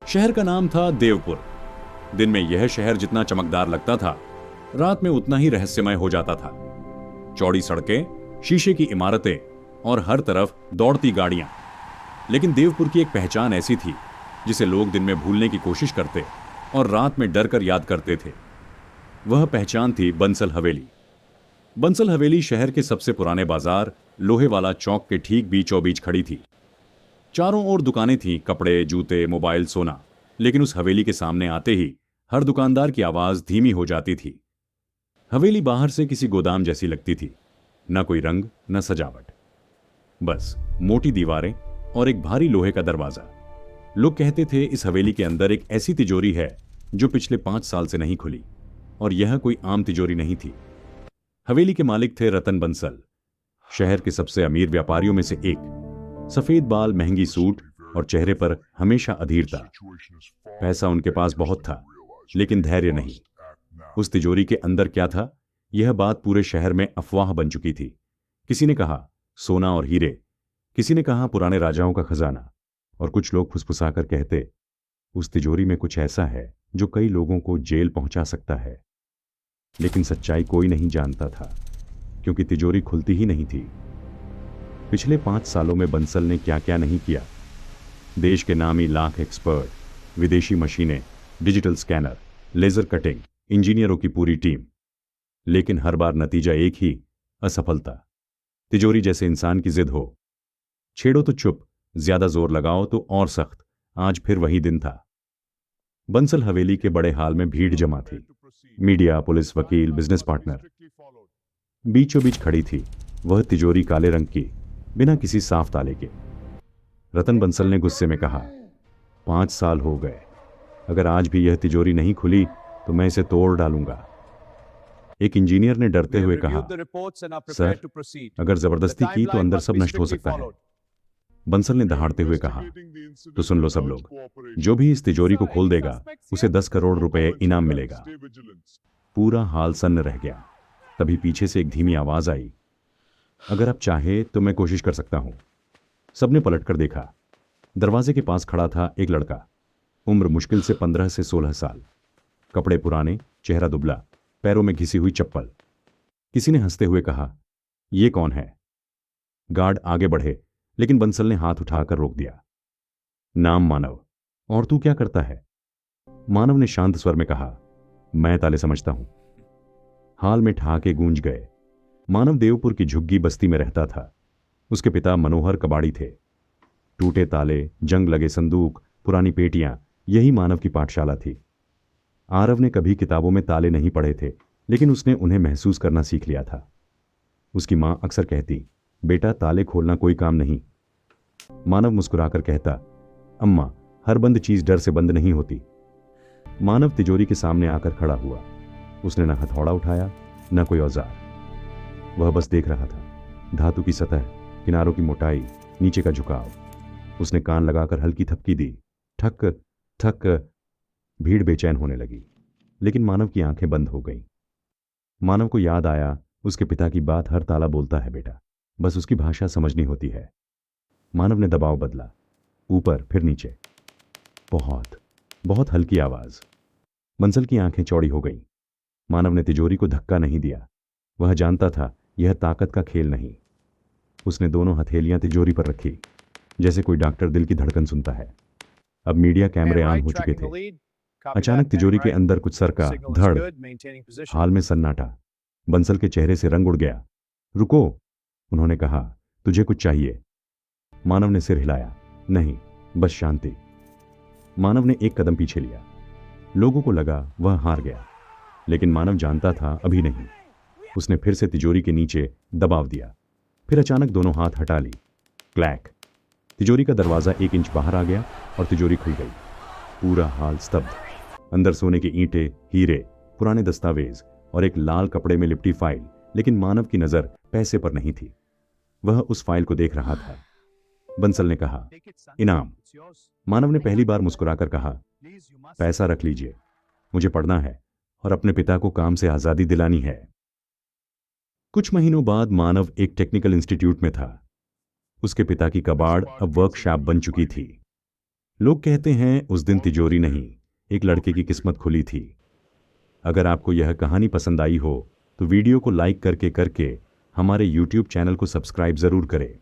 शहर का नाम था देवपुर। दिन में यह शहर जितना चमकदार लगता था, रात में उतना ही रहस्यमय हो जाता था। चौड़ी सड़कें, शीशे की इमारतें और हर तरफ दौड़ती गाड़ियां। लेकिन देवपुर की एक पहचान ऐसी थी जिसे लोग दिन में भूलने की कोशिश करते और रात में डर कर याद करते थे। वह पहचान थी बंसल हवेली। बंसल हवेली शहर के सबसे पुराने बाजार लोहे वाला चौक के ठीक बीचों बीच खड़ी थी। चारों ओर दुकानें थीं, कपड़े, जूते, मोबाइल, सोना। लेकिन उस हवेली के सामने आते ही हर दुकानदार की आवाज धीमी हो जाती थी। हवेली बाहर से किसी गोदाम जैसी लगती थी, न कोई रंग न सजावट, बस मोटी दीवारें और एक भारी लोहे का दरवाजा। लोग कहते थे इस हवेली के अंदर एक ऐसी तिजोरी है जो पिछले 5 साल से नहीं खुली, और यह कोई आम तिजोरी नहीं थी। हवेली के मालिक थे रतन बंसल, शहर के सबसे अमीर व्यापारियों में से एक। सफेद बाल, महंगी सूट और चेहरे पर हमेशा अधीरता। पैसा उनके पास बहुत था, लेकिन धैर्य नहीं। उस तिजोरी के अंदर क्या था, यह बात पूरे शहर में अफवाह बन चुकी थी। किसी ने कहा सोना और हीरे, किसी ने कहा पुराने राजाओं का खजाना, और कुछ लोग फुसफुसाकर कहते उस तिजोरी में कुछ ऐसा है जो कई लोगों को जेल पहुंचा सकता है। लेकिन सच्चाई कोई नहीं जानता था, क्योंकि तिजोरी खुलती ही नहीं थी। पिछले 5 सालों में बंसल ने क्या क्या नहीं किया। देश के नामी लाख एक्सपर्ट, विदेशी मशीनें, डिजिटल स्कैनर, लेजर कटिंग, इंजीनियरों की पूरी टीम। लेकिन हर बार नतीजा एक ही, असफलता। तिजोरी जैसे इंसान की जिद हो, छेड़ो तो चुप, ज्यादा जोर लगाओ तो और सख्त। आज फिर वही दिन था। बंसल हवेली के बड़े हाल में भीड़ जमा थी। मीडिया, पुलिस, वकील, बिजनेस पार्टनर। बीचों बीच खड़ी थी वह तिजोरी, काले रंग की, बिना किसी साफ ताले के। रतन बंसल ने गुस्से में कहा, 5 साल हो गए, अगर आज भी यह तिजोरी नहीं खुली तो मैं इसे तोड़ डालूंगा। एक इंजीनियर ने डरते हुए कहा, सर, अगर जबरदस्ती की तो अंदर सब नष्ट हो सकता है। बंसल ने दहाड़ते हुए कहा, तो सुन लो सब लोग, जो भी इस तिजोरी को खोल देगा उसे 10 करोड़ रुपए इनाम मिलेगा। पूरा हाल सन्न रह गया। तभी पीछे से एक धीमी आवाज आई, अगर आप चाहे तो मैं कोशिश कर सकता हूं। सबने पलटकर देखा। दरवाजे के पास खड़ा था एक लड़का, उम्र मुश्किल से 15 से 16 साल। कपड़े पुराने, चेहरा दुबला, पैरों में घिसी हुई चप्पल। किसी ने हंसते हुए कहा, यह कौन है? गार्ड आगे बढ़े, लेकिन बंसल ने हाथ उठाकर रोक दिया। नाम मानव। और तू क्या करता है? मानव ने शांत स्वर में कहा, मैं ताले समझता हूं। हाल में ठहाके गूंज गए। मानव देवपुर की झुग्गी बस्ती में रहता था। उसके पिता मनोहर कबाड़ी थे। टूटे ताले, जंग लगे संदूक, पुरानी पेटियां, यही मानव की पाठशाला थी। आरव ने कभी किताबों में ताले नहीं पढ़े थे, लेकिन उसने उन्हें महसूस करना सीख लिया था। उसकी मां अक्सर कहती, बेटा ताले खोलना कोई काम नहीं। मानव मुस्कुराकर कहता, अम्मा, हर बंद चीज डर से बंद नहीं होती। मानव तिजोरी के सामने आकर खड़ा हुआ। उसने न हथौड़ा उठाया, न कोई औजार। वह बस देख रहा था। धातु की सतह, किनारों की मोटाई, नीचे का झुकाव। उसने कान लगाकर हल्की थपकी दी। ठक ठक। भीड़ बेचैन होने लगी, लेकिन मानव की आंखें बंद हो गईं। मानव को याद आया, उसके पिता की बात, हर ताला बोलता है बेटा, बस उसकी भाषा समझनी होती है। मानव ने दबाव बदला, ऊपर फिर नीचे। बहुत बहुत हल्की आवाज। बंसल की आंखें चौड़ी हो गईं। मानव ने तिजोरी को धक्का नहीं दिया। वह जानता था यह ताकत का खेल नहीं। उसने दोनों हथेलियां तिजोरी पर रखी, जैसे कोई डॉक्टर दिल की धड़कन सुनता है। अब मीडिया कैमरे ऑन हो चुके थे। अचानक तिजोरी के अंदर कुछ सरका, धड़। हाल में सन्नाटा। बंसल के चेहरे से रंग उड़ गया। रुको, उन्होंने कहा, तुझे कुछ चाहिए? मानव ने सिर हिलाया, नहीं, बस शांति। मानव ने एक कदम पीछे लिया। लोगों को लगा वह हार गया, लेकिन मानव जानता था अभी नहीं। उसने फिर से तिजोरी के नीचे दबाव दिया। फिर अचानक दोनों हाथ हटा ली। क्लैक। तिजोरी का दरवाजा 1 इंच बाहर आ गया और तिजोरी खुल गई। पूरा हाल स्तब्ध। अंदर सोने की ईंटें, हीरे, पुराने दस्तावेज और एक लाल कपड़े में लिपटी फाइल। लेकिन मानव की नजर पैसे पर नहीं थी। वह उस फाइल को देख रहा था। बंसल ने कहा, इनाम। मानव ने पहली बार मुस्कुराकर कहा, पैसा रख लीजिए, मुझे पढ़ना है और अपने पिता को काम से आजादी दिलानी है। कुछ महीनों बाद मानव एक टेक्निकल इंस्टीट्यूट में था। उसके पिता की कबाड़ अब वर्कशॉप बन चुकी थी। लोग कहते हैं उस दिन तिजोरी नहीं, एक लड़के की किस्मत खुली थी। अगर आपको यह कहानी पसंद आई हो तो वीडियो को लाइक करके हमारे YouTube चैनल को सब्सक्राइब जरूर करें।